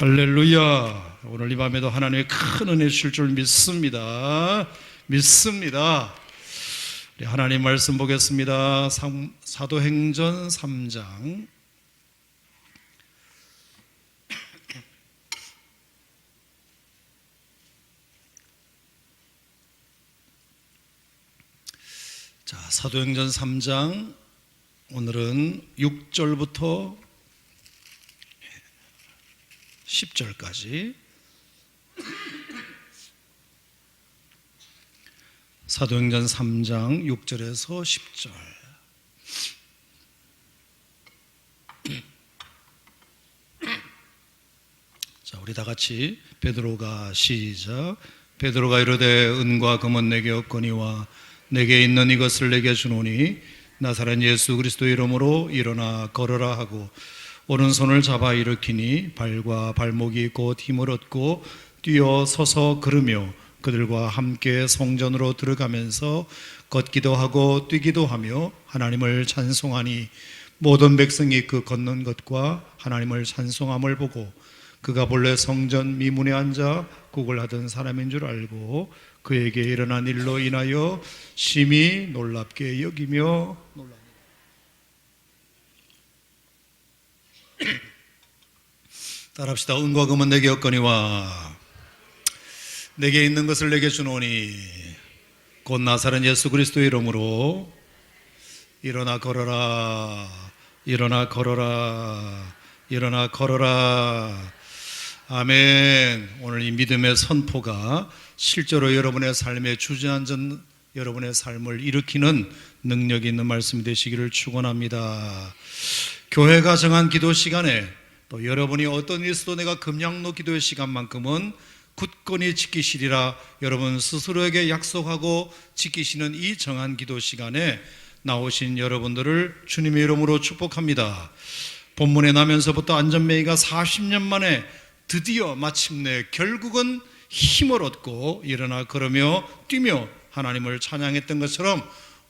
할렐루야. 오늘 이 밤에도 하나님의 큰 은혜 주실 줄 믿습니다. 우리 하나님 말씀 보겠습니다. 사도행전 3장 사도행전 3장 오늘은 6절부터 10절까지 사도행전 3장 6절에서 10절. 우리 다 같이 베드로가 시작. 베드로가 이르되 은과 금은 내게 없거니와 내게 있는 이것을 내게 주노니 나사렛 예수 그리스도 이름으로 일어나 걸어라 하고 오른손을 잡아 일으키니 발과 발목이 곧 힘을 얻고 뛰어 서서 걸으며 그들과 함께 성전으로 들어가면서 걷기도 하고 뛰기도 하며 하나님을 찬송하니 모든 백성이 그 걷는 것과 하나님을 찬송함을 보고 그가 본래 성전 미문에 앉아 국을 하던 사람인 줄 알고 그에게 일어난 일로 인하여 심히 놀랍게 여기며 따라합시다. 은과 금은 내게 없거니와 내게 있는 것을 내게 주노니 곧 나사렛 예수 그리스도 이름으로 일어나 걸어라. 일어나 걸어라. 일어나 걸어라. 아멘. 오늘 이 믿음의 선포가 실제로 여러분의 삶에 주저앉은 여러분의 삶을 일으키는 능력이 있는 말씀이 되시기를 축원합니다. 교회가 정한 기도 시간에 또 여러분이 어떤 일 있어도 내가 금양로 기도의 시간만큼은 굳건히 지키시리라 여러분 스스로에게 약속하고 지키시는 이 정한 기도 시간에 나오신 여러분들을 주님의 이름으로 축복합니다. 본문에 나면서부터 안전뱅이가 40년 만에 드디어 마침내 결국은 힘을 얻고 일어나 걸으며 뛰며 하나님을 찬양했던 것처럼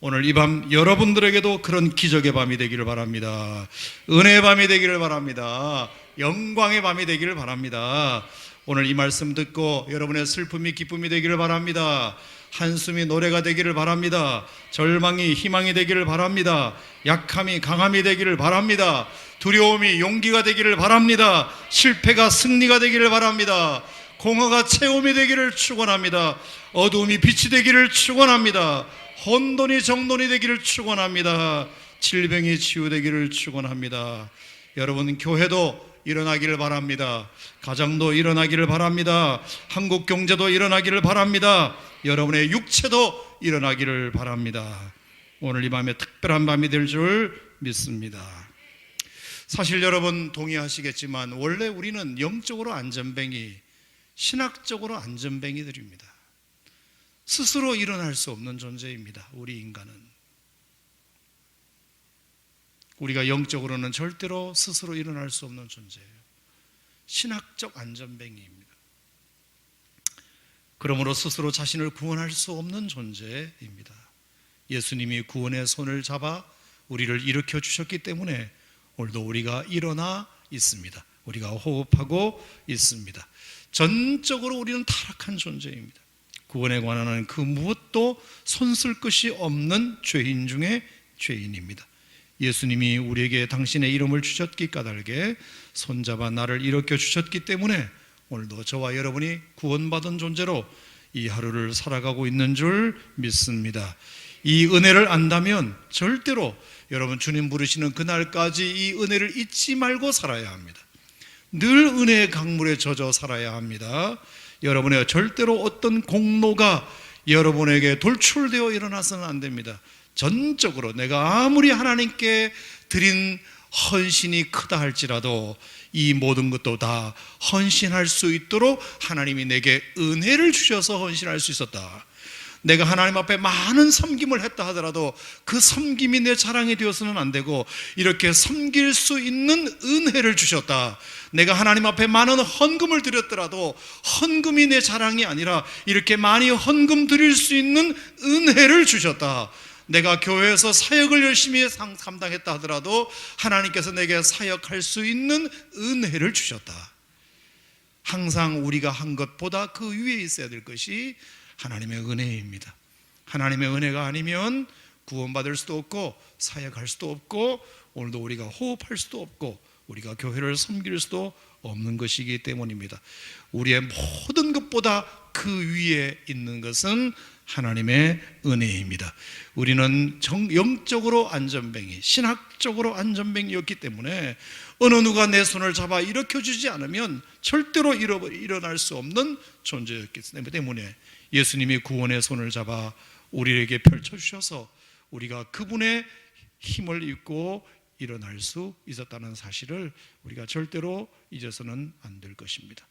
오늘 이 밤 여러분들에게도 그런 기적의 밤이 되기를 바랍니다. 은혜의 밤이 되기를 바랍니다. 영광의 밤이 되기를 바랍니다. 오늘 이 말씀 듣고 여러분의 슬픔이 기쁨이 되기를 바랍니다. 한숨이 노래가 되기를 바랍니다. 절망이 희망이 되기를 바랍니다. 약함이 강함이 되기를 바랍니다. 두려움이 용기가 되기를 바랍니다. 실패가 승리가 되기를 바랍니다. 공허가 체험이 되기를 축원합니다. 어두움이 빛이 되기를 축원합니다. 혼돈이 정돈이 되기를 축원합니다. 질병이 치유되기를 축원합니다. 여러분 교회도 일어나기를 바랍니다. 가정도 일어나기를 바랍니다. 한국 경제도 일어나기를 바랍니다. 여러분의 육체도 일어나기를 바랍니다. 오늘 이 밤에 특별한 밤이 될 줄 믿습니다. 사실 여러분 동의하시겠지만 원래 우리는 영적으로 안전뱅이, 신학적으로 안전뱅이들입니다. 스스로 일어날 수 없는 존재입니다. 우리 인간은 우리가 영적으로는 절대로 스스로 일어날 수 없는 존재예요. 신학적 안전뱅이입니다. 그러므로 스스로 자신을 구원할 수 없는 존재입니다. 예수님이 구원의 손을 잡아 우리를 일으켜 주셨기 때문에 오늘도 우리가 일어나 있습니다. 우리가 호흡하고 있습니다. 전적으로 우리는 타락한 존재입니다. 구원에 관한 그 무엇도 손쓸 것이 없는 죄인 중에 죄인입니다. 예수님이 우리에게 당신의 이름을 주셨기 까닭에 손잡아 나를 일으켜 주셨기 때문에 오늘도 저와 여러분이 구원받은 존재로 이 하루를 살아가고 있는 줄 믿습니다. 이 은혜를 안다면 절대로 여러분 주님 부르시는 그날까지 이 은혜를 잊지 말고 살아야 합니다. 늘 은혜의 강물에 젖어 살아야 합니다. 여러분의 절대로 어떤 공로가 여러분에게 돌출되어 일어나서는 안 됩니다. 전적으로 내가 아무리 하나님께 드린 헌신이 크다 할지라도 이 모든 것도 다 헌신할 수 있도록 하나님이 내게 은혜를 주셔서 헌신할 수 있었다. 내가 하나님 앞에 많은 섬김을 했다 하더라도 그 섬김이 내 자랑이 되어서는 안 되고 이렇게 섬길 수 있는 은혜를 주셨다. 내가 하나님 앞에 많은 헌금을 드렸더라도 헌금이 내 자랑이 아니라 이렇게 많이 헌금 드릴 수 있는 은혜를 주셨다. 내가 교회에서 사역을 열심히 감당했다 하더라도 하나님께서 내게 사역할 수 있는 은혜를 주셨다. 항상 우리가 한 것보다 그 위에 있어야 될 것이 하나님의 은혜입니다. 하나님의 은혜가 아니면 구원받을 수도 없고 사역할 수도 없고 오늘도 우리가 호흡할 수도 없고 우리가 교회를 섬길 수도 없는 것이기 때문입니다. 우리의 모든 것보다 그 위에 있는 것은 하나님의 은혜입니다. 우리는 영적으로 안전뱅이, 신학적으로 안전뱅이였기 때문에 어느 누가 내 손을 잡아 일으켜주지 않으면 절대로 일어날 수 없는 존재였기 때문에 예수님이 구원의 손을 잡아 우리에게 펼쳐주셔서 우리가 그분의 힘을 입고 일어날 수 있었다는 사실을 우리가 절대로 잊어서는 안 될 것입니다.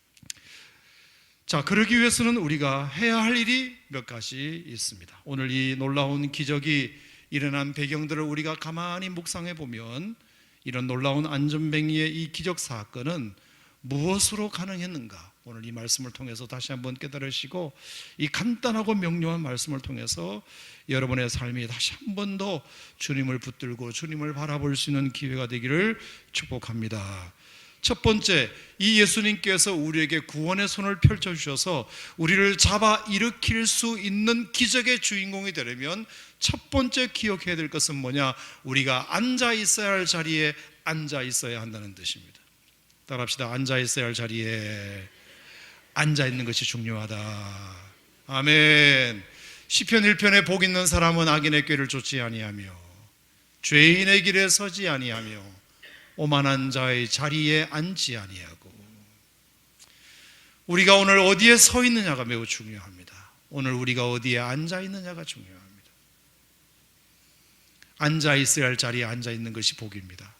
자, 그러기 위해서는 우리가 해야 할 일이 몇 가지 있습니다. 오늘 이 놀라운 기적이 일어난 배경들을 우리가 가만히 묵상해 보면 이런 놀라운 안전뱅이의 이 기적 사건은 무엇으로 가능했는가? 오늘 이 말씀을 통해서 다시 한번 깨달으시고 이 간단하고 명료한 말씀을 통해서 여러분의 삶이 다시 한 번 더 주님을 붙들고 주님을 바라볼 수 있는 기회가 되기를 축복합니다. 첫 번째, 이 예수님께서 우리에게 구원의 손을 펼쳐주셔서 우리를 잡아 일으킬 수 있는 기적의 주인공이 되려면 첫 번째 기억해야 될 것은 뭐냐? 우리가 앉아 있어야 할 자리에 앉아 있어야 한다는 뜻입니다. 따라합시다. 앉아 있어야 할 자리에 앉아 있는 것이 중요하다. 아멘. 시편 1편에 복 있는 사람은 악인의 꾀를 쫓지 아니하며 죄인의 길에 서지 아니하며 오만한 자의 자리에 앉지 아니하고. 우리가 오늘 어디에 서 있느냐가 매우 중요합니다. 오늘 우리가 어디에 앉아 있느냐가 중요합니다. 앉아 있어야 할 자리에 앉아 있는 것이 복입니다.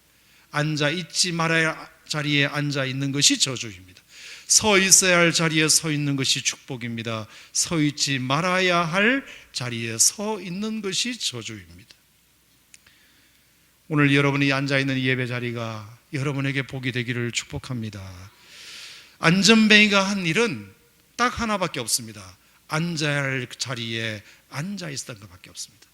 앉아 있지 말아야 할 자리에 앉아 있는 것이 저주입니다. 서 있어야 할 자리에 서 있는 것이 축복입니다. 서 있지 말아야 할 자리에 서 있는 것이 저주입니다. 오늘 여러분이 앉아있는 이 예배 자리가 여러분에게 복이 되기를 축복합니다. 안전뱅이가 한 일은 딱 하나밖에 없습니다. 앉아야 할 자리에 앉아있었던 것밖에 없습니다.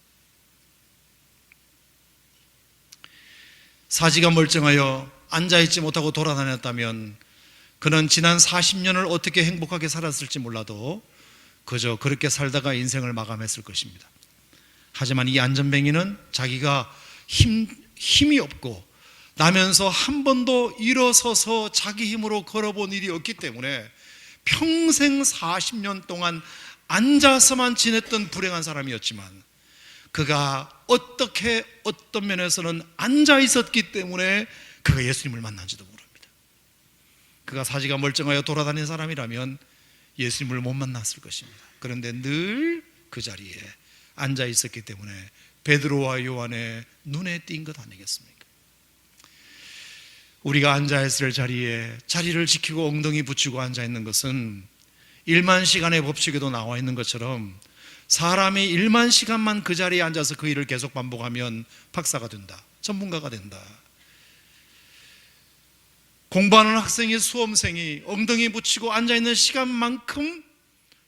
사지가 멀쩡하여 앉아있지 못하고 돌아다녔다면 그는 지난 40년을 어떻게 행복하게 살았을지 몰라도 그저 그렇게 살다가 인생을 마감했을 것입니다. 하지만 이 안전뱅이는 자기가 힘이 없고 나면서 한 번도 일어서서 자기 힘으로 걸어본 일이 없기 때문에 평생 40년 동안 앉아서만 지냈던 불행한 사람이었지만 그가 어떻게 어떤 면에서는 앉아 있었기 때문에 그가 예수님을 만난지도 모릅니다. 그가 사지가 멀쩡하여 돌아다니는 사람이라면 예수님을 못 만났을 것입니다. 그런데 늘 그 자리에 앉아 있었기 때문에 베드로와 요한의 눈에 띈 것 아니겠습니까? 우리가 앉아있을 자리에 자리를 지키고 엉덩이 붙이고 앉아있는 것은 1만 시간의 법칙에도 나와 있는 것처럼 사람이 1만 시간만 그 자리에 앉아서 그 일을 계속 반복하면 박사가 된다, 전문가가 된다. 공부하는 학생이, 수험생이 엉덩이 붙이고 앉아있는 시간만큼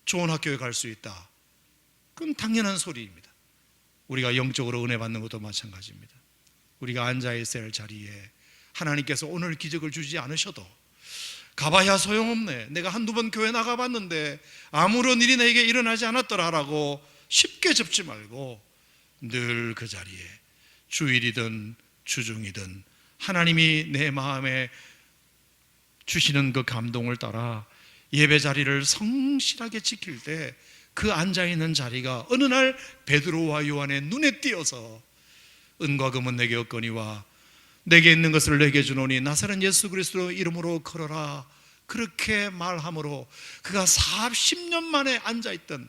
좋은 학교에 갈 수 있다. 그건 당연한 소리입니다. 우리가 영적으로 은혜 받는 것도 마찬가지입니다. 우리가 앉아있어야 할 자리에 하나님께서 오늘 기적을 주지 않으셔도 가봐야 소용없네, 내가 한두 번 교회 나가봤는데 아무런 일이 내게 일어나지 않았더라라고 쉽게 접지 말고 늘 그 자리에 주일이든 주중이든 하나님이 내 마음에 주시는 그 감동을 따라 예배 자리를 성실하게 지킬 때 그 앉아있는 자리가 어느 날 베드로와 요한의 눈에 띄어서 은과 금은 내게 없거니와 내게 있는 것을 내게 주노니 나사렛 예수 그리스도 이름으로 걸어라, 그렇게 말함으로 그가 40년 만에 앉아있던,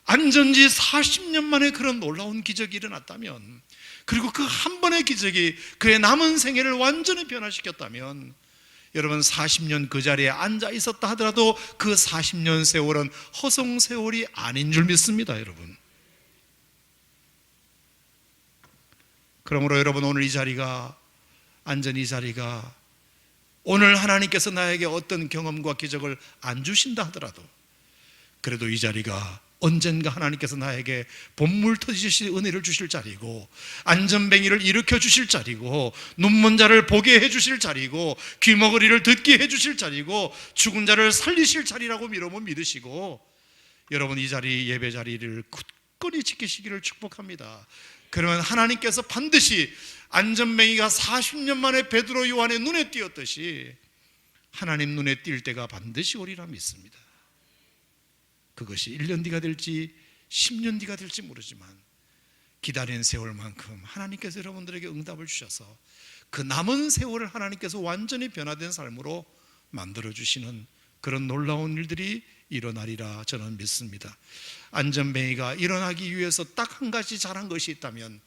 앉은지 40년 만에 그런 놀라운 기적이 일어났다면, 그리고 그 한 번의 기적이 그의 남은 생애를 완전히 변화시켰다면 여러분 40년 그 자리에 앉아 있었다 하더라도 그 40년 세월은 허송 세월이 아닌 줄 믿습니다. 여러분, 그러므로 여러분 오늘 이 자리가, 앉은 이 자리가 오늘 하나님께서 나에게 어떤 경험과 기적을 안 주신다 하더라도 그래도 이 자리가 언젠가 하나님께서 나에게 본물 터지실 은혜를 주실 자리고, 안전뱅이를 일으켜 주실 자리고, 눈먼 자를 보게 해 주실 자리고, 귀머거리를 듣게 해 주실 자리고, 죽은 자를 살리실 자리라고 여러분 믿으시고, 여러분 이 자리, 예배 자리를 굳건히 지키시기를 축복합니다. 그러면 하나님께서 반드시 안전뱅이가 40년 만에 베드로 요한의 눈에 띄었듯이 하나님 눈에 띌 때가 반드시 오리라 믿습니다. 그것이 1년 뒤가 될지 10년 뒤가 될지 모르지만 기다린 세월만큼 하나님께서 여러분들에게 응답을 주셔서 그 남은 세월을 하나님께서 완전히 변화된 삶으로 만들어주시는 그런 놀라운 일들이 일어나리라 저는 믿습니다. 안전뱅이가 일어나기 위해서 딱 한 가지 잘한 것이 있다면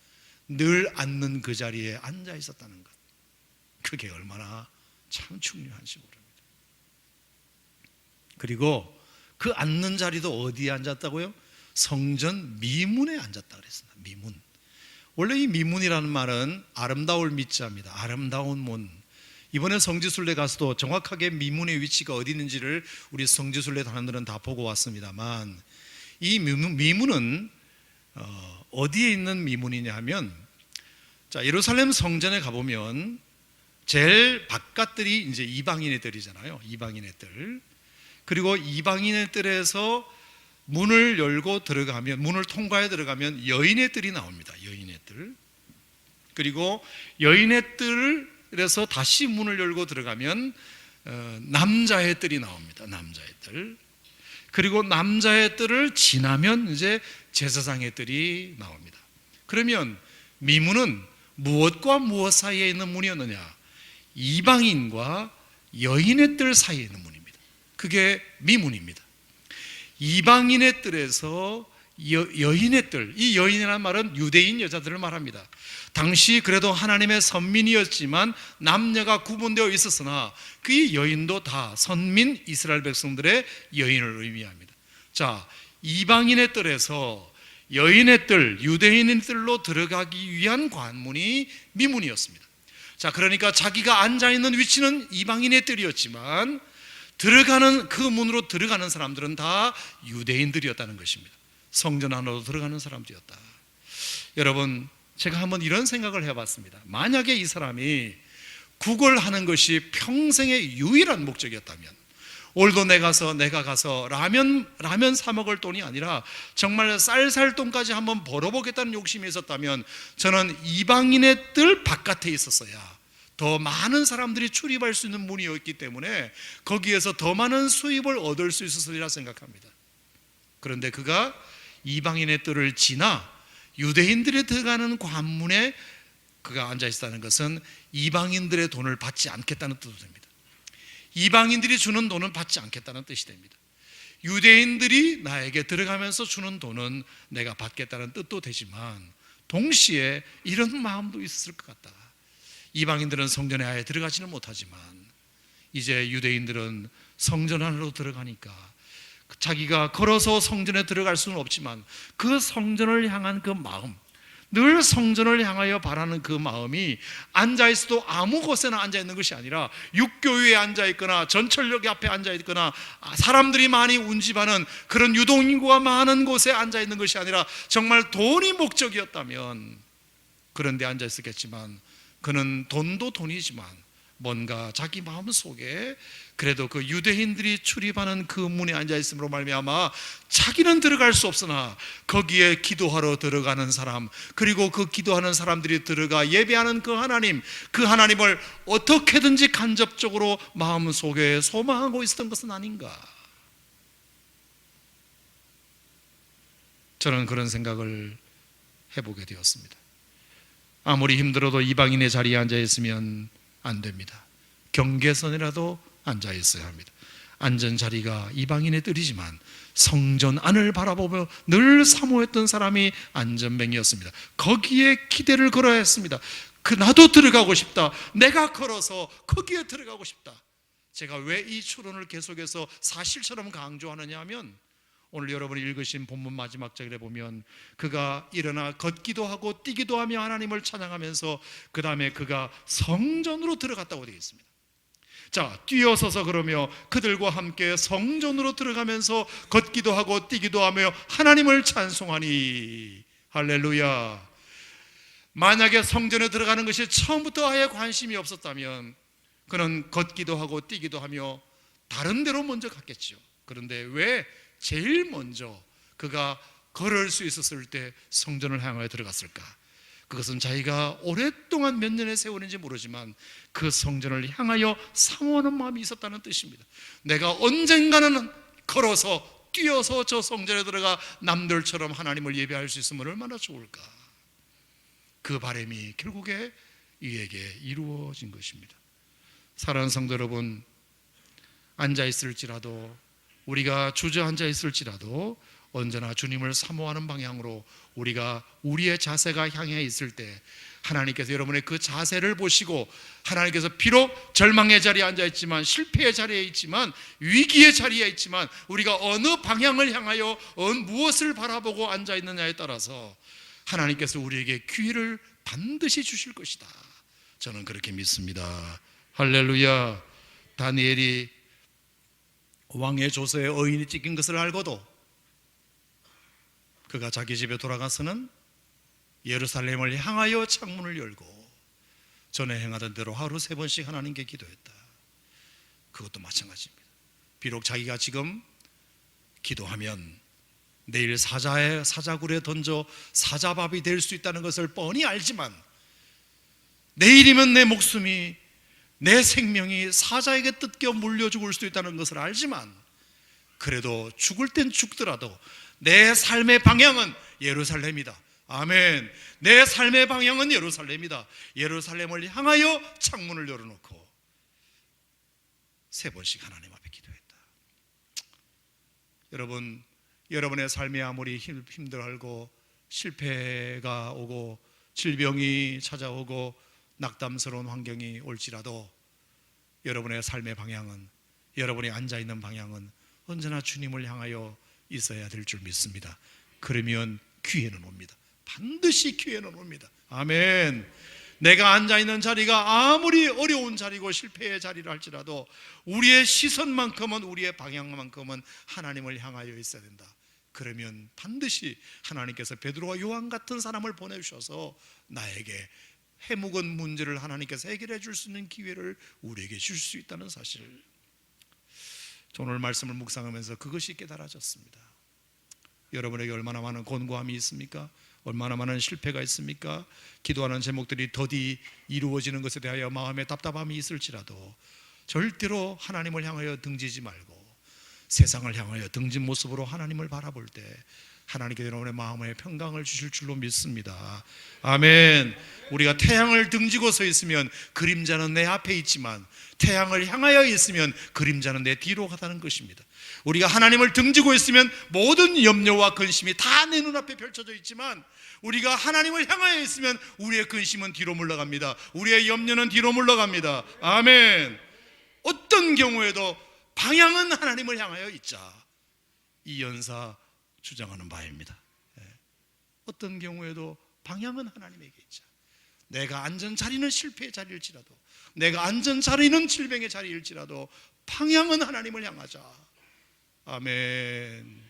늘 앉는 그 자리에 앉아 있었다는 것, 그게 얼마나 참 중요한지 모릅니다. 그리고 그 앉는 자리도 어디에 앉았다고요? 성전 미문에 앉았다 그랬습니다. 미문. 원래 이 미문이라는 말은 아름다울 미자입니다. 아름다운 문. 이번에 성지순례 가서도 정확하게 미문의 위치가 어디 있는지를 우리 성지순례 단원들은 다 보고 왔습니다만, 이 미문은 어디에 있는 미문이냐 하면, 자, 예루살렘 성전에 가보면 제일 바깥들이 이제 이방인의 뜰이잖아요. 이방인의 뜰. 그리고 이방인의 뜰에서 문을 열고 들어가면, 문을 통과해 들어가면 여인의 뜰이 나옵니다. 여인의 뜰. 그리고 여인의 뜰에서 다시 문을 열고 들어가면 남자의 뜰이 나옵니다. 남자의 뜰. 그리고 남자의 뜰을 지나면 이제 제사장의 뜰이 나옵니다. 그러면 미문은 무엇과 무엇 사이에 있는 문이었느냐? 이방인과 여인의 뜰 사이에 있는 문입니다. 그게 미문입니다. 이방인의 뜰에서 여인의 뜰, 이 여인이라는 말은 유대인 여자들을 말합니다. 당시 그래도 하나님의 선민이었지만 남녀가 구분되어 있었으나 그 여인도 다 선민 이스라엘 백성들의 여인을 의미합니다. 자, 이방인의 뜰에서 여인의 뜰, 유대인의 뜰로 들어가기 위한 관문이 미문이었습니다. 자, 그러니까 자기가 앉아있는 위치는 이방인의 뜰이었지만 들어가는 그 문으로 들어가는 사람들은 다 유대인들이었다는 것입니다. 성전 안으로 들어가는 사람들이었다. 여러분, 제가 한번 이런 생각을 해봤습니다. 만약에 이 사람이 구걸하는 것이 평생의 유일한 목적이었다면, 오늘도 내가 가서 라면 사 먹을 돈이 아니라 정말 쌀살돈까지 한번 벌어보겠다는 욕심이 있었다면, 저는 이방인의 뜰 바깥에 있었어야 더 많은 사람들이 출입할 수 있는 문이었기 때문에 거기에서 더 많은 수입을 얻을 수 있었으리라 생각합니다. 그런데 그가 이방인의 뜰을 지나 유대인들이 들어가는 관문에 그가 앉아 있다는 것은 이방인들의 돈을 받지 않겠다는 뜻도 됩니다. 이방인들이 주는 돈은 받지 않겠다는 뜻이 됩니다. 유대인들이 나에게 들어가면서 주는 돈은 내가 받겠다는 뜻도 되지만 동시에 이런 마음도 있었을 것 같다. 이방인들은 성전에 아예 들어가지는 못하지만 이제 유대인들은 성전 안으로 들어가니까 자기가 걸어서 성전에 들어갈 수는 없지만 그 성전을 향한 그 마음, 늘 성전을 향하여 바라는 그 마음이 앉아있어도 아무 곳에나 앉아있는 것이 아니라 육교위에 앉아있거나 전철역 앞에 앉아있거나 사람들이 많이 운집하는 그런 유동인구가 많은 곳에 앉아있는 것이 아니라 정말 돈이 목적이었다면 그런 데 앉아있었겠지만, 그는 돈도 돈이지만 뭔가 자기 마음속에 그래도 그 유대인들이 출입하는 그 문에 앉아있음으로 말미암아 자기는 들어갈 수 없으나 거기에 기도하러 들어가는 사람, 그리고 그 기도하는 사람들이 들어가 예배하는 그 하나님을 어떻게든지 간접적으로 마음속에 소망하고 있었던 것은 아닌가. 저는 그런 생각을 해보게 되었습니다. 아무리 힘들어도 이방인의 자리에 앉아있으면 안 됩니다. 경계선이라도 앉아 있어야 합니다. 앉은 자리가 이방인의 뜰이지만 성전 안을 바라보며 늘 사모했던 사람이 안전뱅이였습니다. 거기에 기대를 걸어야 했습니다. 나도 들어가고 싶다. 내가 걸어서 거기에 들어가고 싶다. 제가 왜 이 추론을 계속해서 사실처럼 강조하느냐 하면, 오늘 여러분이 읽으신 본문 마지막 절에 보면 그가 일어나 걷기도 하고 뛰기도 하며 하나님을 찬양하면서 그 다음에 그가 성전으로 들어갔다고 되어 있습니다. 자, 뛰어서서 그러며 그들과 함께 성전으로 들어가면서 걷기도 하고 뛰기도 하며 하나님을 찬송하니. 할렐루야. 만약에 성전에 들어가는 것이 처음부터 아예 관심이 없었다면 그는 걷기도 하고 뛰기도 하며 다른 데로 먼저 갔겠죠. 그런데 왜 제일 먼저 그가 걸을 수 있었을 때 성전을 향하여 들어갔을까? 그것은 자기가 오랫동안 몇 년의 세월인지 모르지만 그 성전을 향하여 사모하는 마음이 있었다는 뜻입니다. 내가 언젠가는 걸어서 뛰어서 저 성전에 들어가 남들처럼 하나님을 예배할 수 있으면 얼마나 좋을까? 그 바람이 결국에 이에게 이루어진 것입니다. 사랑하는 성도 여러분, 앉아있을지라도, 우리가 주저앉아 있을지라도 언제나 주님을 사모하는 방향으로 우리가 우리의 자세가 향해 있을 때 하나님께서 여러분의 그 자세를 보시고, 하나님께서 비록 절망의 자리에 앉아 있지만, 실패의 자리에 있지만, 위기의 자리에 있지만, 우리가 어느 방향을 향하여 무엇을 바라보고 앉아 있느냐에 따라서 하나님께서 우리에게 기회를 반드시 주실 것이다. 저는 그렇게 믿습니다. 할렐루야. 다니엘이 왕의 조서에 어인이 찍힌 것을 알고도 그가 자기 집에 돌아가서는 예루살렘을 향하여 창문을 열고 전에 행하던 대로 하루 3번씩 하나님께 기도했다. 그것도 마찬가지입니다. 비록 자기가 지금 기도하면 내일 사자굴에 던져 사자밥이 될 수 있다는 것을 뻔히 알지만, 내일이면 내 목숨이, 내 생명이 사자에게 뜯겨 물려 죽을 수도 있다는 것을 알지만, 그래도 죽을 땐 죽더라도 내 삶의 방향은 예루살렘이다. 아멘. 내 삶의 방향은 예루살렘이다. 예루살렘을 향하여 창문을 열어놓고 3번씩 하나님 앞에 기도했다. 여러분, 여러분의 삶이 아무리 힘들고 실패가 오고 질병이 찾아오고 낙담스러운 환경이 올지라도 여러분의 삶의 방향은, 여러분이 앉아있는 방향은 언제나 주님을 향하여 있어야 될 줄 믿습니다. 그러면 기회는 옵니다. 반드시 기회는 옵니다. 아멘. 내가 앉아있는 자리가 아무리 어려운 자리고 실패의 자리라 할지라도 우리의 시선만큼은, 우리의 방향만큼은 하나님을 향하여 있어야 된다. 그러면 반드시 하나님께서 베드로와 요한 같은 사람을 보내주셔서 나에게 해묵은 문제를 하나님께서 해결해 줄 수 있는 기회를 우리에게 줄 수 있다는 사실을 오늘 말씀을 묵상하면서 그것이 깨달아졌습니다. 여러분에게 얼마나 많은 곤고함이 있습니까? 얼마나 많은 실패가 있습니까? 기도하는 제목들이 더디 이루어지는 것에 대하여 마음에 답답함이 있을지라도 절대로 하나님을 향하여 등지지 말고 세상을 향하여 등진 모습으로 하나님을 바라볼 때 하나님께서 여러분의 마음에 평강을 주실 줄로 믿습니다. 아멘. 우리가 태양을 등지고 서 있으면 그림자는 내 앞에 있지만 태양을 향하여 있으면 그림자는 내 뒤로 가다는 것입니다. 우리가 하나님을 등지고 있으면 모든 염려와 근심이 다 내 눈앞에 펼쳐져 있지만 우리가 하나님을 향하여 있으면 우리의 근심은 뒤로 물러갑니다. 우리의 염려는 뒤로 물러갑니다. 아멘. 어떤 경우에도 방향은 하나님을 향하여 있자. 이 연사 주장하는 바입니다. 어떤 경우에도 방향은 하나님에게 있자. 내가 앉은 자리는 실패의 자리일지라도, 내가 앉은 자리는 질병의 자리일지라도 방향은 하나님을 향하자. 아멘.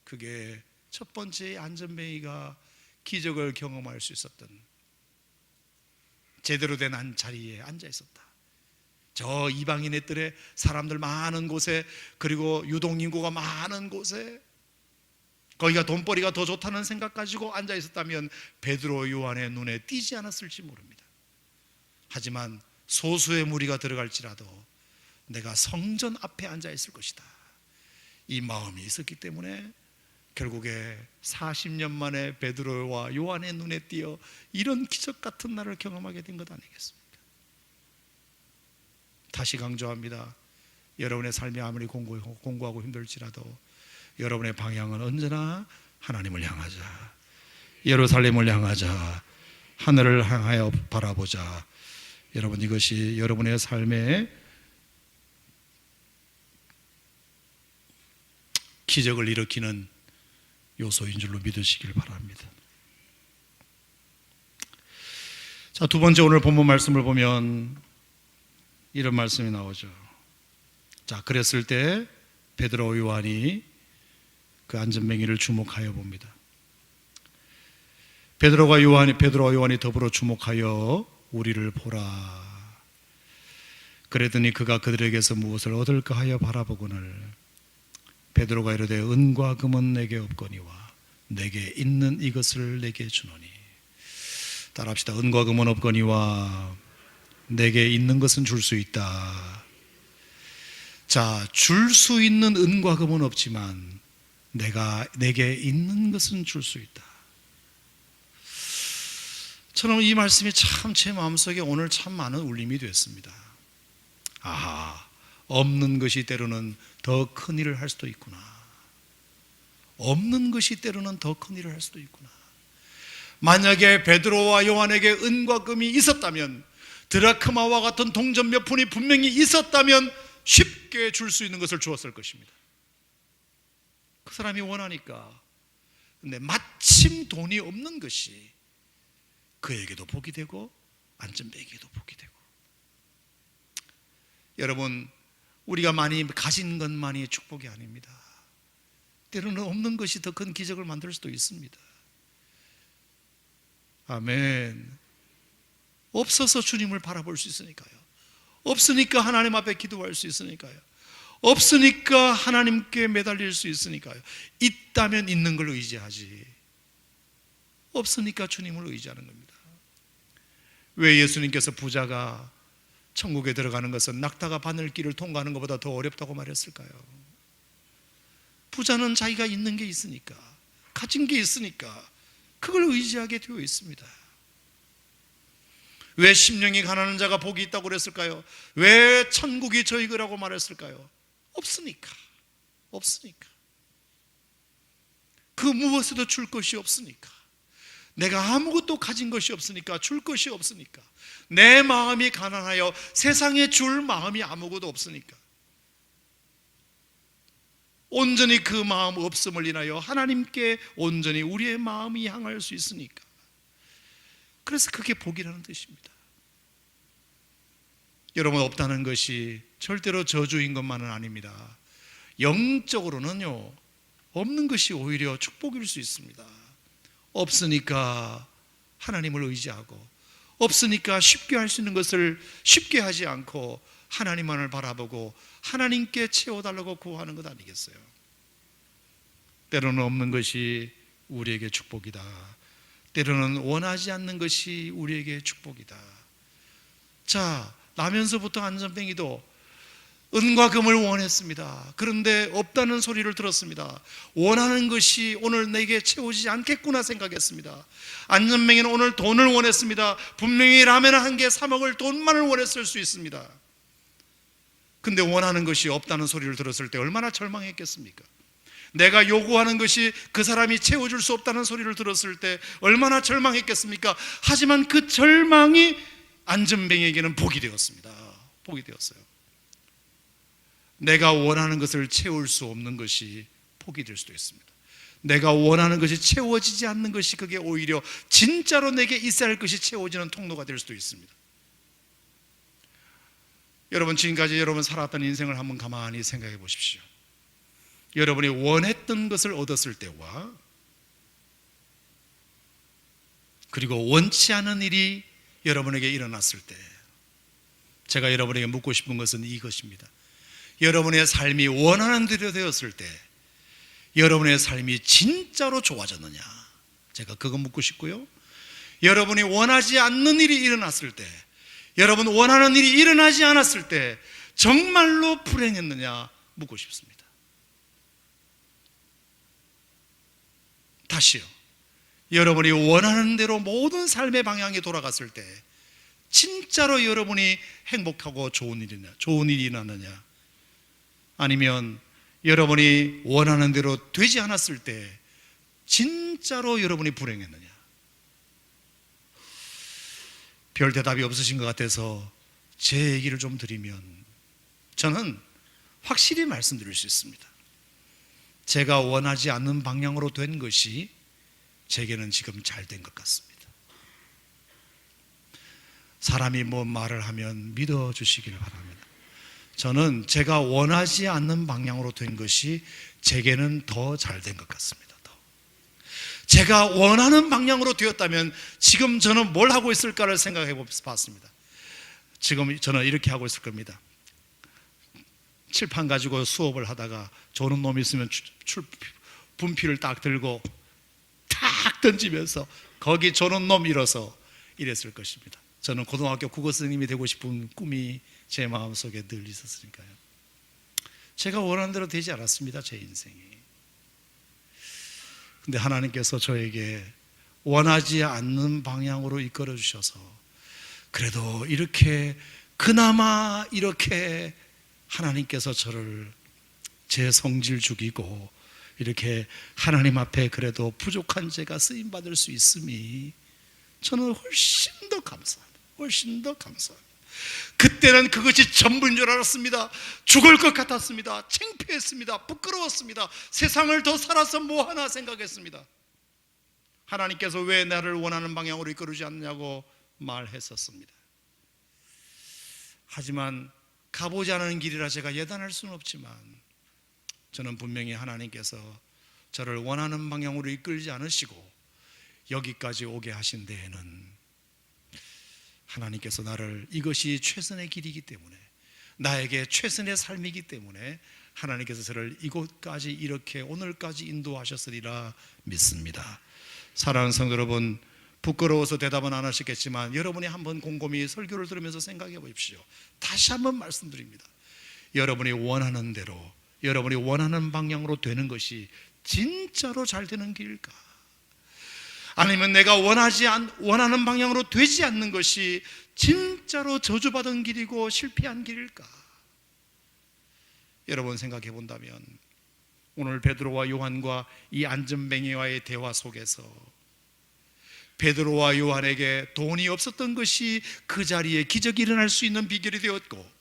그게 첫 번째 안전뱅이가 기적을 경험할 수 있었던, 제대로 된 한 자리에 앉아 있었다. 저 이방인의 뜰에 사람들 많은 곳에, 그리고 유동인구가 많은 곳에 거기가 돈벌이가 더 좋다는 생각 가지고 앉아 있었다면 베드로 요한의 눈에 띄지 않았을지 모릅니다. 하지만 소수의 무리가 들어갈지라도 내가 성전 앞에 앉아 있을 것이다, 이 마음이 있었기 때문에 결국에 40년 만에 베드로와 요한의 눈에 띄어 이런 기적 같은 날을 경험하게 된 것 아니겠습니까? 다시 강조합니다. 여러분의 삶이 아무리 공고하고 힘들지라도 여러분의 방향은 언제나 하나님을 향하자. 예루살렘을 향하자. 하늘을 향하여 바라보자. 여러분, 이것이 여러분의 삶의 기적을 일으키는 요소인 줄로 믿으시길 바랍니다. 자, 두 번째, 오늘 본문 말씀을 보면 이런 말씀이 나오죠. 자, 그랬을 때 베드로 요한이 그 안전뱅이를 주목하여 봅니다. 베드로와 요한이 더불어 주목하여 우리를 보라. 그랬더니 그가 그들에게서 무엇을 얻을까 하여 바라보거늘 베드로가 이르되 은과 금은 내게 없거니와 내게 있는 이것을 내게 주노니. 따라합시다. 은과 금은 없거니와 내게 있는 것은 줄 수 있다. 자, 줄 수 있는 은과 금은 없지만 내게 있는 것은 줄 수 있다. 저는 이 말씀이 참 제 마음속에 오늘 참 많은 울림이 됐습니다. 아하, 없는 것이 때로는 더 큰 일을 할 수도 있구나. 없는 것이 때로는 더 큰 일을 할 수도 있구나. 만약에 베드로와 요한에게 은과 금이 있었다면, 드라크마와 같은 동전 몇 푼이 분명히 있었다면 쉽게 줄 수 있는 것을 주었을 것입니다. 그 사람이 원하니까. 근데 마침 돈이 없는 것이 그에게도 복이 되고 안전뱅이에게도 복이 되고. 여러분, 우리가 많이 가진 것만이 축복이 아닙니다. 때로는 없는 것이 더 큰 기적을 만들 수도 있습니다. 아멘. 없어서 주님을 바라볼 수 있으니까요. 없으니까 하나님 앞에 기도할 수 있으니까요. 없으니까 하나님께 매달릴 수 있으니까요. 있다면 있는 걸 의지하지. 없으니까 주님을 의지하는 겁니다. 왜 예수님께서 부자가 천국에 들어가는 것은 낙타가 바늘길을 통과하는 것보다 더 어렵다고 말했을까요? 부자는 자기가 있는 게 있으니까, 가진 게 있으니까 그걸 의지하게 되어 있습니다. 왜 심령이 가난한 자가 복이 있다고 그랬을까요? 왜 천국이 저희 거라고 말했을까요? 없으니까. 그 무엇에도 줄 것이 없으니까. 내가 아무것도 가진 것이 없으니까, 줄 것이 없으니까, 내 마음이 가난하여 세상에 줄 마음이 아무것도 없으니까, 온전히 그 마음 없음을 인하여 하나님께 온전히 우리의 마음이 향할 수 있으니까. 그래서 그게 복이라는 뜻입니다. 여러분, 없다는 것이 절대로 저주인 것만은 아닙니다. 영적으로는요, 없는 것이 오히려 축복일 수 있습니다. 없으니까 하나님을 의지하고, 없으니까 쉽게 할 수 있는 것을 쉽게 하지 않고 하나님만을 바라보고 하나님께 채워달라고 구하는 것 아니겠어요? 때로는 없는 것이 우리에게 축복이다. 때로는 원하지 않는 것이 우리에게 축복이다. 자, 나면서부터 안전뱅이도 은과 금을 원했습니다. 그런데 없다는 소리를 들었습니다. 원하는 것이 오늘 내게 채워지지 않겠구나 생각했습니다. 안전뱅이는 오늘 돈을 원했습니다. 분명히 라면 한 개 사 먹을 돈만을 원했을 수 있습니다. 근데 원하는 것이 없다는 소리를 들었을 때 얼마나 절망했겠습니까? 내가 요구하는 것이 그 사람이 채워줄 수 없다는 소리를 들었을 때 얼마나 절망했겠습니까? 하지만 그 절망이 안전뱅이에게는 복이 되었습니다. 복이 되었어요. 내가 원하는 것을 채울 수 없는 것이 복이 될 수도 있습니다. 내가 원하는 것이 채워지지 않는 것이 그게 오히려 진짜로 내게 있어야 할 것이 채워지는 통로가 될 수도 있습니다. 여러분, 지금까지 여러분 살았던 인생을 한번 가만히 생각해 보십시오. 여러분이 원했던 것을 얻었을 때와 그리고 원치 않은 일이 여러분에게 일어났을 때, 제가 여러분에게 묻고 싶은 것은 이것입니다. 여러분의 삶이 원하는 대로 되었을 때 여러분의 삶이 진짜로 좋아졌느냐, 제가 그거 묻고 싶고요. 여러분이 원하지 않는 일이 일어났을 때, 여러분 원하는 일이 일어나지 않았을 때 정말로 불행했느냐 묻고 싶습니다. 다시요, 여러분이 원하는 대로 모든 삶의 방향이 돌아갔을 때 진짜로 여러분이 행복하고 좋은 일이 일어나느냐, 아니면 여러분이 원하는 대로 되지 않았을 때 진짜로 여러분이 불행했느냐. 별 대답이 없으신 것 같아서 제 얘기를 좀 드리면, 저는 확실히 말씀드릴 수 있습니다. 제가 원하지 않는 방향으로 된 것이 제게는 지금 잘 된 것 같습니다. 사람이 뭐 말을 하면 믿어주시기를 바랍니다. 저는 제가 원하지 않는 방향으로 된 것이 제게는 더 잘 된 것 같습니다. 제가 원하는 방향으로 되었다면 지금 저는 뭘 하고 있을까를 생각해 봤습니다. 지금 저는 이렇게 하고 있을 겁니다. 칠판 가지고 수업을 하다가 조는 놈이 있으면 분필을 딱 들고 탁 던지면서 거기 조는 놈 일어서 이랬을 것입니다. 저는 고등학교 국어 선생님이 되고 싶은 꿈이 제 마음속에 늘 있었으니까요. 제가 원하는 대로 되지 않았습니다, 제 인생이. 근데 하나님께서 저에게 원하지 않는 방향으로 이끌어 주셔서 그래도 이렇게 그나마 이렇게 하나님께서 저를 제 성질 죽이고 이렇게 하나님 앞에 그래도 부족한 제가 쓰임 받을 수 있음이 저는 훨씬 더 감사합니다. 훨씬 더 감사합니다. 그때는 그것이 전부인 줄 알았습니다. 죽을 것 같았습니다. 창피했습니다. 부끄러웠습니다. 세상을 더 살아서 뭐 하나 생각했습니다. 하나님께서 왜 나를 원하는 방향으로 이끌지 않느냐고 말했었습니다. 하지만 가보지 않은 길이라 제가 예단할 수는 없지만 저는 분명히 하나님께서 저를 원하는 방향으로 이끌지 않으시고 여기까지 오게 하신 데에는 하나님께서 나를 이것이 최선의 길이기 때문에 나에게 최선의 삶이기 때문에 하나님께서 저를 이곳까지 이렇게 오늘까지 인도하셨으리라 믿습니다. 사랑하는 성도 여러분, 부끄러워서 대답은 안 하셨겠지만 여러분이 한번 곰곰이 설교를 들으면서 생각해 보십시오. 다시 한번 말씀드립니다. 여러분이 원하는 대로 여러분이 원하는 방향으로 되는 것이 진짜로 잘 되는 길일까? 아니면 내가 원하는 방향으로 되지 않는 것이 진짜로 저주받은 길이고 실패한 길일까? 여러분 생각해 본다면 오늘 베드로와 요한과 이 안전뱅이와의 대화 속에서 베드로와 요한에게 돈이 없었던 것이 그 자리에 기적이 일어날 수 있는 비결이 되었고,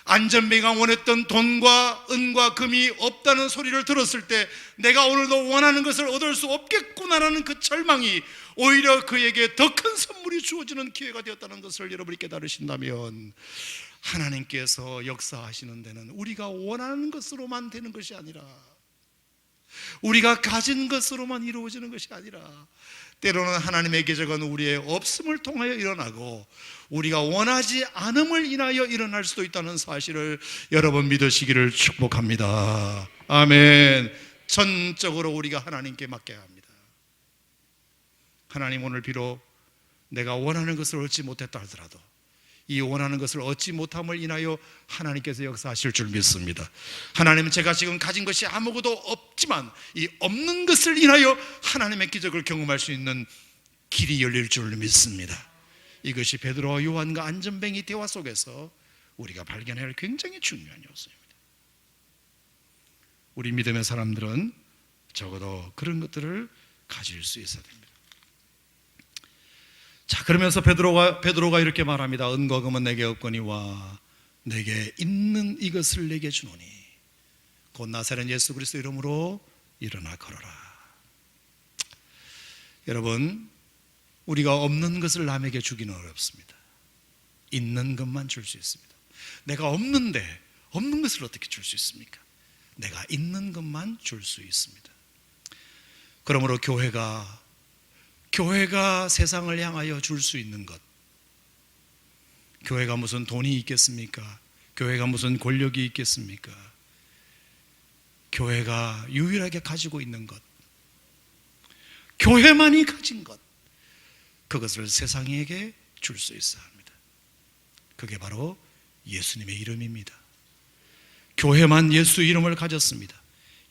안전뱅이가 원했던 돈과 은과 금이 없다는 소리를 들었을 때 내가 오늘도 원하는 것을 얻을 수 없겠구나라는 그 절망이 오히려 그에게 더 큰 선물이 주어지는 기회가 되었다는 것을 여러분이 깨달으신다면 하나님께서 역사하시는 데는 우리가 원하는 것으로만 되는 것이 아니라 우리가 가진 것으로만 이루어지는 것이 아니라 때로는 하나님의 기적은 우리의 없음을 통하여 일어나고 우리가 원하지 않음을 인하여 일어날 수도 있다는 사실을 여러분 믿으시기를 축복합니다. 아멘. 전적으로 우리가 하나님께 맡겨야 합니다. 하나님, 오늘 비록 내가 원하는 것을 얻지 못했다 하더라도 이 원하는 것을 얻지 못함을 인하여 하나님께서 역사하실 줄 믿습니다. 하나님은 제가 지금 가진 것이 아무것도 없지만 이 없는 것을 인하여 하나님의 기적을 경험할 수 있는 길이 열릴 줄 믿습니다. 이것이 베드로와 요한과 안전뱅이 대화 속에서 우리가 발견해야 할 굉장히 중요한 요소입니다. 우리 믿음의 사람들은 적어도 그런 것들을 가질 수 있어야 됩니다. 자, 그러면서 베드로가 이렇게 말합니다. 은과 금은 내게 없거니와 내게 있는 이것을 내게 주노니 곧 나사렛 예수 그리스도 이름으로 일어나 걸어라. 여러분, 우리가 없는 것을 남에게 주기는 어렵습니다. 있는 것만 줄 수 있습니다. 내가 없는데 없는 것을 어떻게 줄 수 있습니까? 내가 있는 것만 줄 수 있습니다. 그러므로 교회가 세상을 향하여 줄 수 있는 것, 교회가 무슨 돈이 있겠습니까? 교회가 무슨 권력이 있겠습니까? 교회가 유일하게 가지고 있는 것, 교회만이 가진 것, 그것을 세상에게 줄 수 있어야 합니다. 그게 바로 예수님의 이름입니다. 교회만 예수 이름을 가졌습니다.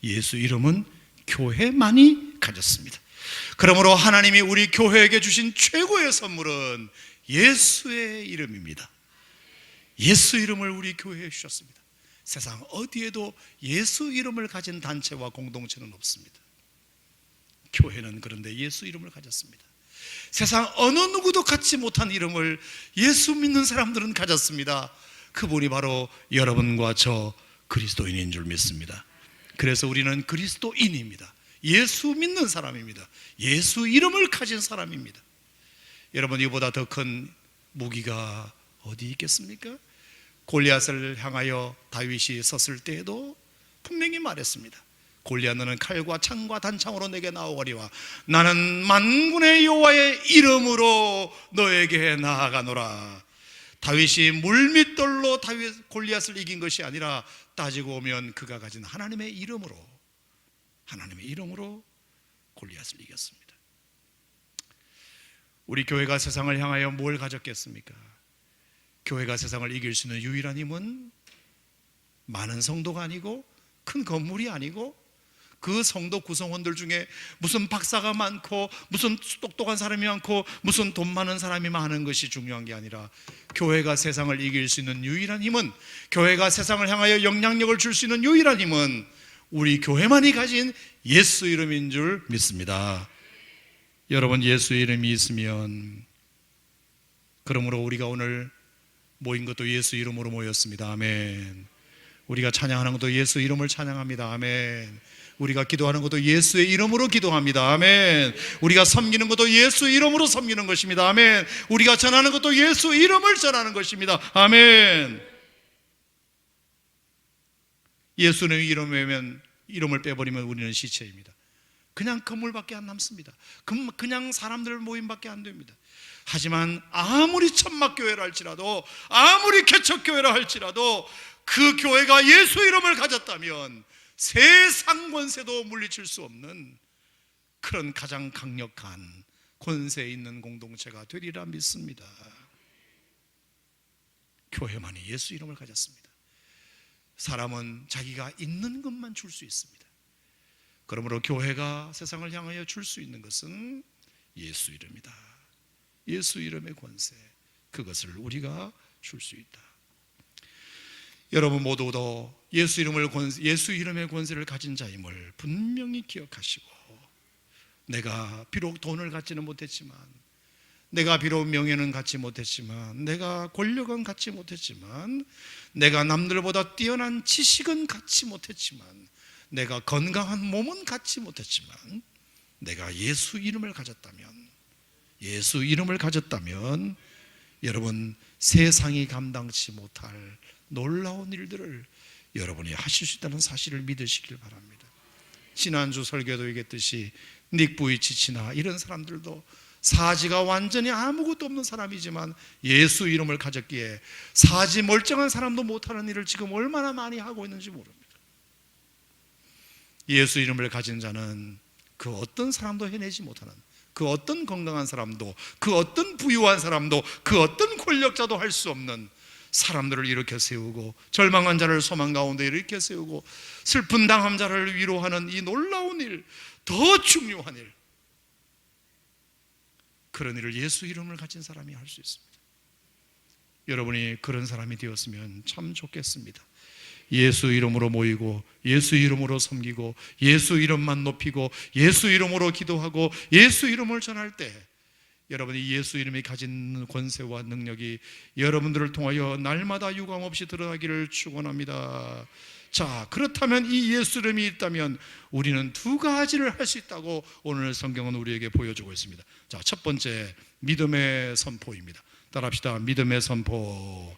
예수 이름은 교회만이 가졌습니다. 그러므로 하나님이 우리 교회에게 주신 최고의 선물은 예수의 이름입니다. 예수 이름을 우리 교회에 주셨습니다. 세상 어디에도 예수 이름을 가진 단체와 공동체는 없습니다. 교회는 그런데 예수 이름을 가졌습니다. 세상 어느 누구도 갖지 못한 이름을 예수 믿는 사람들은 가졌습니다. 그분이 바로 여러분과 저 그리스도인인 줄 믿습니다. 그래서 우리는 그리스도인입니다. 예수 믿는 사람입니다. 예수 이름을 가진 사람입니다. 여러분, 이보다 더 큰 무기가 어디 있겠습니까? 골리앗을 향하여 다윗이 섰을 때에도 분명히 말했습니다. 골리앗 너는 칼과 창과 단창으로 내게 나오거니와 나는 만군의 여호와의 이름으로 너에게 나아가노라. 다윗이 물밑돌로 골리앗을 이긴 것이 아니라 따지고 오면 그가 가진 하나님의 이름으로 골리앗을 이겼습니다. 우리 교회가 세상을 향하여 뭘 가졌겠습니까? 교회가 세상을 이길 수 있는 유일한 힘은 많은 성도가 아니고 큰 건물이 아니고 그 성도 구성원들 중에 무슨 박사가 많고 무슨 똑똑한 사람이 많고 무슨 돈 많은 사람이 많은 것이 중요한 게 아니라 교회가 세상을 이길 수 있는 유일한 힘은, 교회가 세상을 향하여 영향력을 줄 수 있는 유일한 힘은 우리 교회만이 가진 예수 이름인 줄 믿습니다. 여러분, 예수 이름이 있으면, 그러므로 우리가 오늘 모인 것도 예수 이름으로 모였습니다. 아멘. 우리가 찬양하는 것도 예수 이름을 찬양합니다. 아멘. 우리가 기도하는 것도 예수의 이름으로 기도합니다. 아멘. 우리가 섬기는 것도 예수 이름으로 섬기는 것입니다. 아멘. 우리가 전하는 것도 예수 이름을 전하는 것입니다. 아멘. 예수의 이름을 빼버리면 우리는 시체입니다. 그냥 건물밖에 안 남습니다. 그냥 사람들 모임밖에 안 됩니다. 하지만 아무리 천막교회라 할지라도, 아무리 개척교회라 할지라도 그 교회가 예수 이름을 가졌다면 세상 권세도 물리칠 수 없는 그런 가장 강력한 권세 있는 공동체가 되리라 믿습니다. 교회만이 예수 이름을 가졌습니다. 사람은 자기가 있는 것만 줄 수 있습니다. 그러므로 교회가 세상을 향하여 줄 수 있는 것은 예수 이름이다. 예수 이름의 권세, 그것을 우리가 줄 수 있다. 여러분 모두도 예수 이름의 권세를 가진 자임을 분명히 기억하시고, 내가 비록 돈을 갖지는 못했지만, 내가 비록 명예는 갖지 못했지만, 내가 권력은 갖지 못했지만, 내가 남들보다 뛰어난 지식은 갖지 못했지만, 내가 건강한 몸은 갖지 못했지만, 내가 예수 이름을 가졌다면, 여러분 세상이 감당치 못할 놀라운 일들을 여러분이 하실 수 있다는 사실을 믿으시길 바랍니다. 지난주 설교도 얘기했듯이 닉 부이치치나 이런 사람들도 사지가 완전히 아무것도 없는 사람이지만 예수 이름을 가졌기에 사지 멀쩡한 사람도 못하는 일을 지금 얼마나 많이 하고 있는지 모릅니다. 예수 이름을 가진 자는 그 어떤 사람도 해내지 못하는, 그 어떤 건강한 사람도, 그 어떤 부유한 사람도, 그 어떤 권력자도 할 수 없는 사람들을 일으켜 세우고, 절망한 자를 소망 가운데 일으켜 세우고, 슬픈 당한 자를 위로하는 이 놀라운 일, 더 중요한 일, 그런 일을 예수 이름을 가진 사람이 할 수 있습니다. 여러분이 그런 사람이 되었으면 참 좋겠습니다. 예수 이름으로 모이고, 예수 이름으로 섬기고, 예수 이름만 높이고, 예수 이름으로 기도하고, 예수 이름을 전할 때 여러분이 예수 이름이 가진 권세와 능력이 여러분들을 통하여 날마다 유감없이 드러나기를 축원합니다. 자, 그렇다면 이 예수 이름이 있다면 우리는 두 가지를 할 수 있다고 오늘 성경은 우리에게 보여주고 있습니다. 자, 첫 번째, 믿음의 선포입니다. 따라합시다. 믿음의 선포.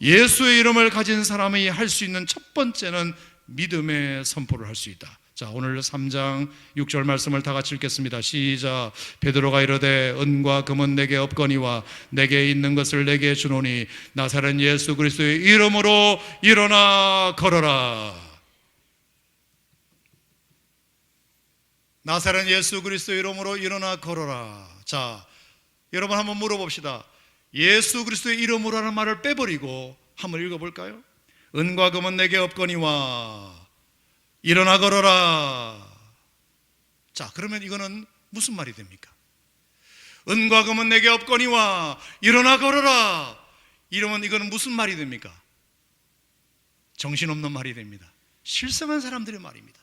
예수의 이름을 가진 사람이 할 수 있는 첫 번째는 믿음의 선포를 할 수 있다. 자, 오늘 3장 6절 말씀을 다 같이 읽겠습니다. 시작. 베드로가 이르되 은과 금은 내게 없거니와 내게 있는 것을 내게 주노니 나사렛 예수 그리스도의 이름으로 일어나 걸어라. 나사렛 예수 그리스도의 이름으로 일어나 걸어라. 자, 여러분 한번 물어봅시다. 예수 그리스도의 이름으로라는 말을 빼버리고 한번 읽어볼까요? 은과 금은 내게 없거니와 일어나 걸어라. 자, 그러면 이거는 무슨 말이 됩니까? 은과 금은 내게 없거니와 일어나 걸어라. 이러면 이거는 무슨 말이 됩니까? 정신없는 말이 됩니다. 실성한 사람들의 말입니다.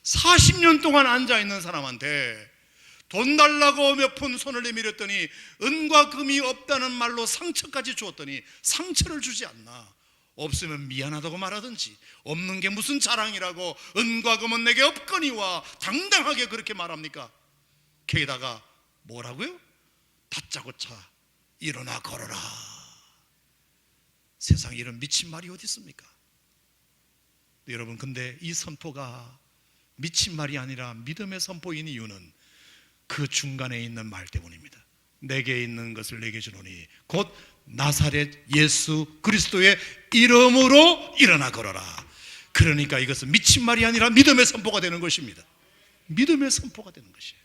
40년 동안 앉아있는 사람한테 돈 달라고 몇 푼 손을 내밀었더니 은과 금이 없다는 말로 상처까지 주었더니 상처를 주지 않나. 없으면 미안하다고 말하든지, 없는 게 무슨 자랑이라고 은과 금은 내게 없거니와 당당하게 그렇게 말합니까? 게다가 뭐라고요? 다짜고짜 일어나 걸어라. 세상에 이런 미친 말이 어디 있습니까? 여러분, 근데 이 선포가 미친 말이 아니라 믿음의 선포인 이유는 그 중간에 있는 말 때문입니다. 내게 있는 것을 내게 주노니 곧 나사렛 예수 그리스도의 이름으로 일어나 걸어라. 그러니까 이것은 미친 말이 아니라 믿음의 선포가 되는 것입니다. 믿음의 선포가 되는 것이에요.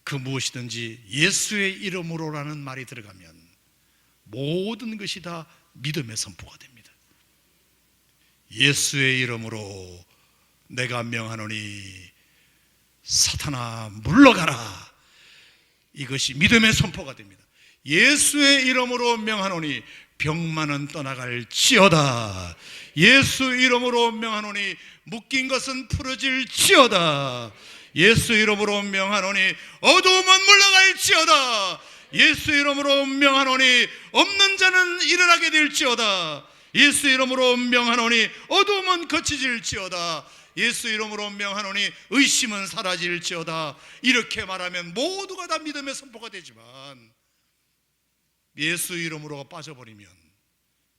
그 무엇이든지 예수의 이름으로라는 말이 들어가면 모든 것이 다 믿음의 선포가 됩니다. 예수의 이름으로 내가 명하노니 사탄아 물러가라. 이것이 믿음의 선포가 됩니다. 예수의 이름으로 명하노니 병만은 떠나갈지어다. 예수 이름으로 명하노니 묶인 것은 풀어질지어다. 예수 이름으로 명하노니 어두움은 물러갈지어다. 예수 이름으로 명하노니 없는 자는 일어나게 될지어다. 예수 이름으로 명하노니 어두움은 거치질지어다. 예수 이름으로 명하노니 의심은 사라질지어다. 이렇게 말하면 모두가 다 믿음의 선포가 되지만 예수 이름으로 빠져버리면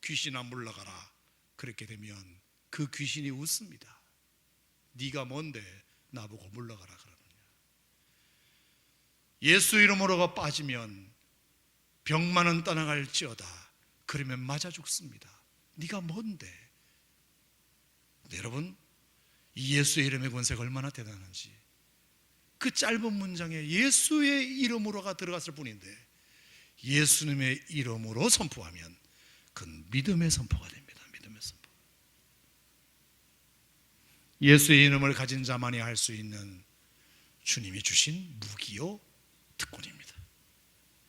귀신아 물러가라. 그렇게 되면 그 귀신이 웃습니다. 네가 뭔데 나보고 물러가라 그러느냐. 예수 이름으로가 빠지면 병만은 떠나갈지어다. 그러면 맞아 죽습니다. 네가 뭔데. 여러분, 이 예수의 이름의 권세가 얼마나 대단한지, 그 짧은 문장에 예수의 이름으로가 들어갔을 뿐인데 예수님의 이름으로 선포하면 그건 믿음의 선포가 됩니다. 믿음의 선포. 예수의 이름을 가진 자만이 할 수 있는 주님이 주신 무기요 특권입니다.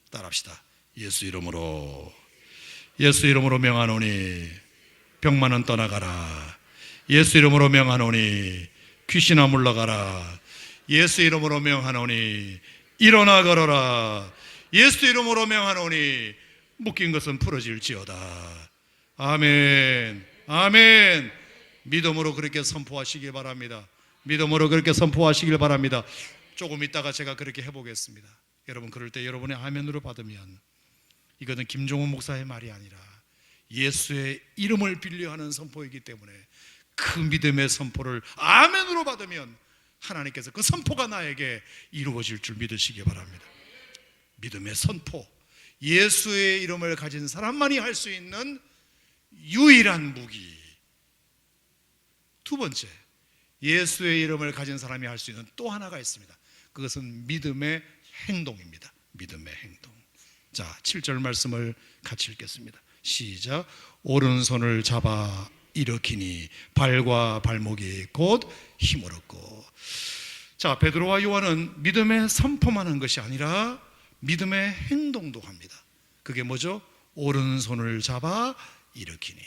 따라합시다. 예수 이름으로 명하노니 병만은 떠나가라. 예수 이름으로 명하노니 귀신아 물러가라. 예수 이름으로 명하노니 일어나 걸어라. 예수 이름으로 명하노니 묶인 것은 풀어질지어다. 아멘, 아멘. 믿음으로 그렇게 선포하시길 바랍니다. 믿음으로 그렇게 선포하시길 바랍니다. 조금 있다가 제가 그렇게 해보겠습니다. 여러분, 그럴 때 여러분의 아멘으로 받으면 이것은 김종훈 목사의 말이 아니라 예수의 이름을 빌려하는 선포이기 때문에 그 믿음의 선포를 아멘으로 받으면 하나님께서 그 선포가 나에게 이루어질 줄 믿으시기 바랍니다. 믿음의 선포, 예수의 이름을 가진 사람만이 할 수 있는 유일한 무기. 두 번째, 예수의 이름을 가진 사람이 할 수 있는 또 하나가 있습니다. 그것은 믿음의 행동입니다. 믿음의 행동. 자, 7절 말씀을 같이 읽겠습니다. 시작. 오른손을 잡아 일으키니 발과 발목이 곧 힘을 얻고. 자, 베드로와 요한은 믿음의 선포만 한 것이 아니라 믿음의 행동도 합니다. 그게 뭐죠? 오른손을 잡아 일으키니.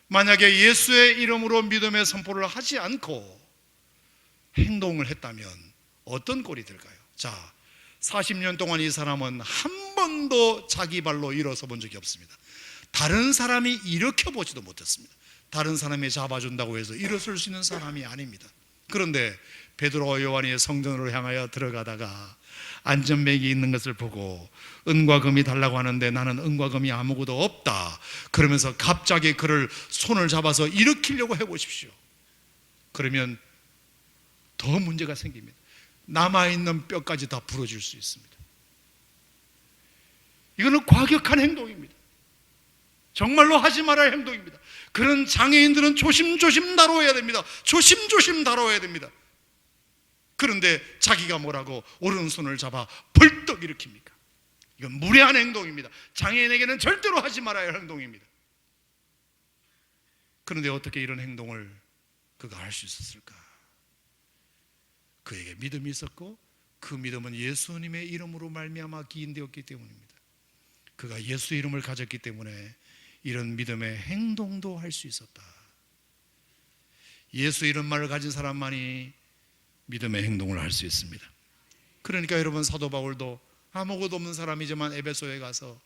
만약에 예수의 이름으로 믿음의 선포를 하지 않고 행동을 했다면 어떤 꼴이 될까요? 자, 40년 동안 이 사람은 한 번도 자기 발로 일어서 본 적이 없습니다. 다른 사람이 일으켜보지도 못했습니다. 다른 사람이 잡아준다고 해서 일어설 수 있는 사람이 아닙니다. 그런데 베드로와 요한이 성전으로 향하여 들어가다가 안전뱅이 있는 것을 보고 은과 금이 달라고 하는데 나는 은과 금이 아무것도 없다. 그러면서 갑자기 그를 손을 잡아서 일으키려고 해보십시오. 그러면 더 문제가 생깁니다. 남아있는 뼈까지 다 부러질 수 있습니다. 이거는 과격한 행동입니다. 정말로 하지 말아야 할 행동입니다. 그런 장애인들은 조심조심 다뤄야 됩니다. 조심조심 다뤄야 됩니다. 그런데 자기가 뭐라고 오른손을 잡아 벌떡 일으킵니까? 이건 무례한 행동입니다. 장애인에게는 절대로 하지 말아야 할 행동입니다. 그런데 어떻게 이런 행동을 그가 할 수 있었을까? 그에게 믿음이 있었고 그 믿음은 예수님의 이름으로 말미암아 기인되었기 때문입니다. 그가 예수 이름을 가졌기 때문에 이런 믿음의 행동도 할 수 있었다. 예수 이름만을 가진 사람만이 믿음의 행동을 할 수 있습니다. 그러니까 여러분, 사도 바울도 아무것도 없는 사람이지만 에베소에 가서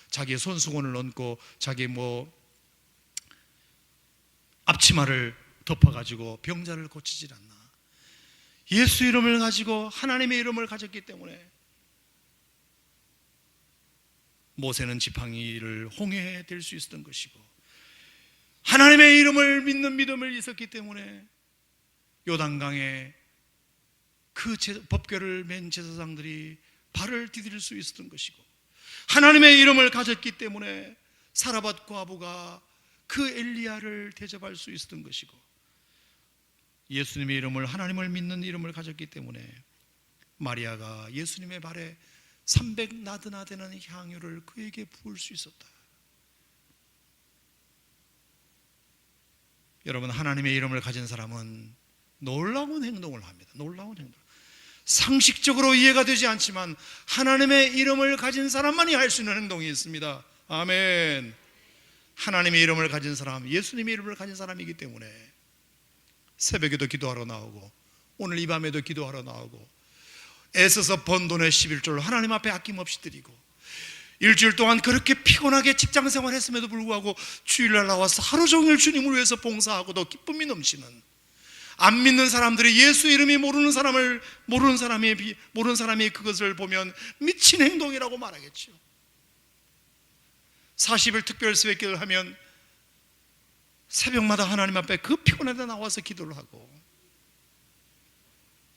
자기의 손수건을 얹고 자기 앞치마를 덮어가지고 병자를 고치질 않나. 예수 이름을 가지고 하나님의 이름을 가졌기 때문에 모세는 지팡이를 홍해에 댈 수 있었던 것이고, 하나님의 이름을 믿는 믿음을 있었기 때문에 요단강에 그 법궤를 맨 제사장들이 발을 디딜 수 있었던 것이고, 하나님의 이름을 가졌기 때문에 사라밧 과부가 그 엘리야를 대접할 수 있었던 것이고, 예수님의 이름을, 하나님을 믿는 이름을 가졌기 때문에 마리아가 예수님의 발에 300나드나 되는 향유를 그에게 부을 수 있었다. 여러분, 하나님의 이름을 가진 사람은 놀라운 행동을 합니다. 놀라운 행동. 상식적으로 이해가 되지 않지만 하나님의 이름을 가진 사람만이 할 수 있는 행동이 있습니다. 아멘. 하나님의 이름을 가진 사람, 예수님의 이름을 가진 사람이기 때문에 새벽에도 기도하러 나오고, 오늘 이 밤에도 기도하러 나오고, 애써서 번 돈의 11조를 하나님 앞에 아낌없이 드리고, 일주일 동안 그렇게 피곤하게 직장생활 했음에도 불구하고 주일날 나와서 하루 종일 주님을 위해서 봉사하고 더 기쁨이 넘치는, 안 믿는 사람들이 예수 이름이 모르는 사람이 그것을 보면 미친 행동이라고 말하겠죠. 40일 특별 새벽기도를 하면 새벽마다 하나님 앞에 그 피곤하다 나와서 기도를 하고,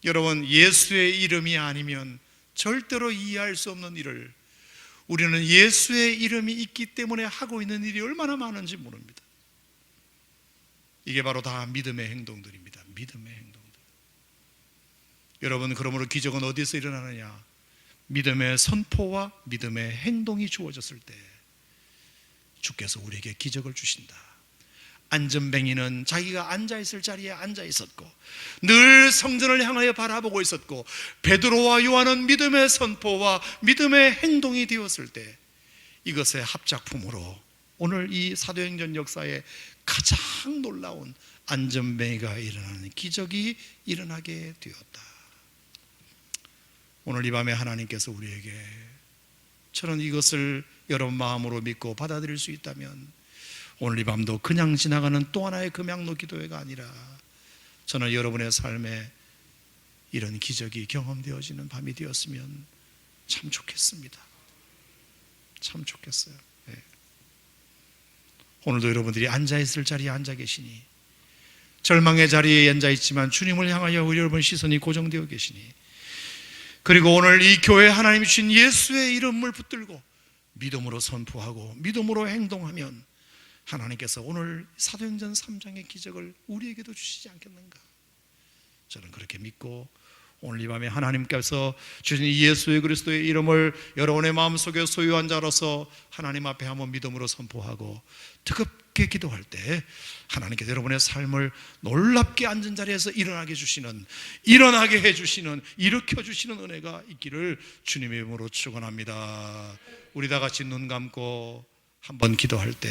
여러분, 예수의 이름이 아니면 절대로 이해할 수 없는 일을 우리는 예수의 이름이 있기 때문에 하고 있는 일이 얼마나 많은지 모릅니다. 이게 바로 다 믿음의 행동들입니다. 믿음의 행동들. 여러분, 그러므로 기적은 어디서 일어나느냐? 믿음의 선포와 믿음의 행동이 주어졌을 때 주께서 우리에게 기적을 주신다. 안전뱅이는 자기가 앉아있을 자리에 앉아있었고 늘 성전을 향하여 바라보고 있었고, 베드로와 요한은 믿음의 선포와 믿음의 행동이 되었을 때 이것의 합작품으로 오늘 이 사도행전 역사에 가장 놀라운 안전뱅이가 일어나는 기적이 일어나게 되었다. 오늘 이 밤에 하나님께서 우리에게 저는 이것을 여러분 마음으로 믿고 받아들일 수 있다면 오늘 이 밤도 그냥 지나가는 또 하나의 금양로 기도회가 아니라 저는 여러분의 삶에 이런 기적이 경험되어지는 밤이 되었으면 참 좋겠습니다. 참 좋겠어요. 네. 오늘도 여러분들이 앉아있을 자리에 앉아 계시니, 절망의 자리에 앉아있지만 주님을 향하여 여러분 시선이 고정되어 계시니, 그리고 오늘 이 교회 하나님이 주신 예수의 이름을 붙들고 믿음으로 선포하고 믿음으로 행동하면 하나님께서 오늘 사도행전 3장의 기적을 우리에게도 주시지 않겠는가? 저는 그렇게 믿고 오늘 이 밤에 하나님께서 주신 예수의 그리스도의 이름을 여러분의 마음속에 소유한 자로서 하나님 앞에 한번 믿음으로 선포하고 뜨겁게 기도할 때 하나님께서 여러분의 삶을 놀랍게 앉은 자리에서 일어나게 해주시는, 일으켜주시는 은혜가 있기를 주님의 이름으로 축원합니다. 우리 다 같이 눈 감고 한번 기도할 때